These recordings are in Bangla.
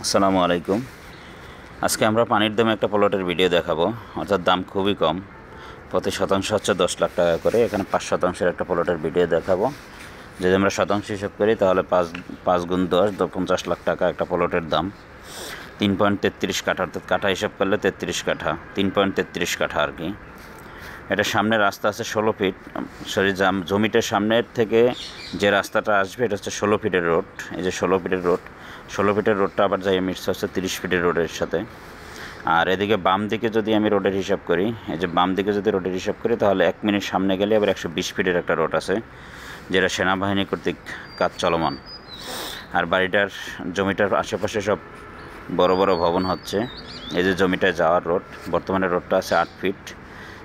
আসসালামু আলাইকুম। আজকে আমরা পানির দামে একটা প্লটের ভিডিও দেখাবো, অর্থাৎ দাম খুবই কম, প্রতি শতাংশ হচ্ছে 10 লাখ টাকা করে। এখানে 5 শতাংশের একটা প্লটের ভিডিও দেখাবো। যদি আমরা শতাংশ হিসাব করি তাহলে 5 গুণ 10 50 লাখ টাকা একটা প্লটের দাম। 3.33 কাঠা, অর্থাৎ কাঠা হিসাব করলে 33 কাঠা, 3.33 কাঠা আর কি। এটা সামনে রাস্তা আছে 16 ফিট, জমিটার সামনের থেকে যে রাস্তাটা আসবে এটা হচ্ছে 16 ফিটের রোড। এই যে 16 ফিটের রোড, 16 ফিটের রোডটা আবার যাই মিক্স হচ্ছে 30 ফিটের রোডের সাথে। আর এদিকে বাম দিকে যদি আমি রোডের হিসাব করি, এই যে বাম দিকে যদি রোডের হিসাব করি তাহলে 1 মিনিট সামনে গেলে আবার 120 ফিটের একটা রোড আছে, যেটা সেনাবাহিনী কর্তৃক কাজ চলমান। আর বাড়িটার জমিটার আশেপাশে সব বড় বড় ভবন হচ্ছে। এই যে জমিটায় যাওয়ার রোড, বর্তমানে রোডটা আছে 8 ফিট,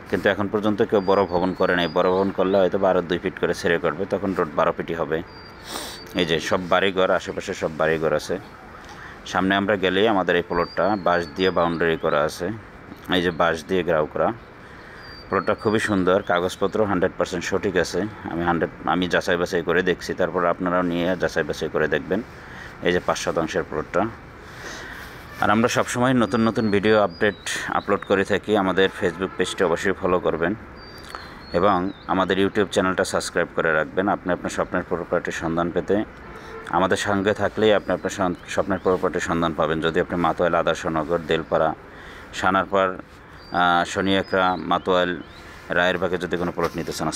কিন্তু এখন পর্যন্ত কেউ বড় ভবন করে নাই। বড় ভবন করলে হয়তো আরও 2 ফিট করে ছেড়ে করবে, তখন রোড 12 ফিটই হবে। এই যে সব বাড়িঘর, আশেপাশে সব বাড়িঘর আছে। সামনে আমরা গেলেই আমাদের এই প্লটটা বাঁশ দিয়ে বাউন্ডারি করা আছে, এই যে বাঁশ দিয়ে ঘেরাও করা। প্লটটা খুবই সুন্দর, কাগজপত্র 100% সঠিক আছে। আমি যাচাই বাছাই করে দেখছি, তারপর আপনারাও নিয়ে যাচাই বাছাই করে দেখবেন। এই যে 5 শতাংশের প্লটটা। আর আমরা সবসময় নতুন নতুন ভিডিও আপলোড করে থাকি। আমাদের ফেসবুক পেজটি অবশ্যই ফলো করবেন এবং আমাদের ইউটিউব চ্যানেলটা সাবস্ক্রাইব করে রাখবেন। আপনি আপনার স্বপ্নের প্রপার্টির সন্ধান পেতে আমাদের সঙ্গে থাকলেই আপনি আপনার স্বপ্নের প্রপার্টির সন্ধান পাবেন। যদি আপনি মাতোয়াইল, আদর্শনগর, দেলপাড়া, সানারপাড়, শনিয়াকড়া, মাতোয়াইল, রায়েরবাগে যদি কোনো প্লট নিতে চান।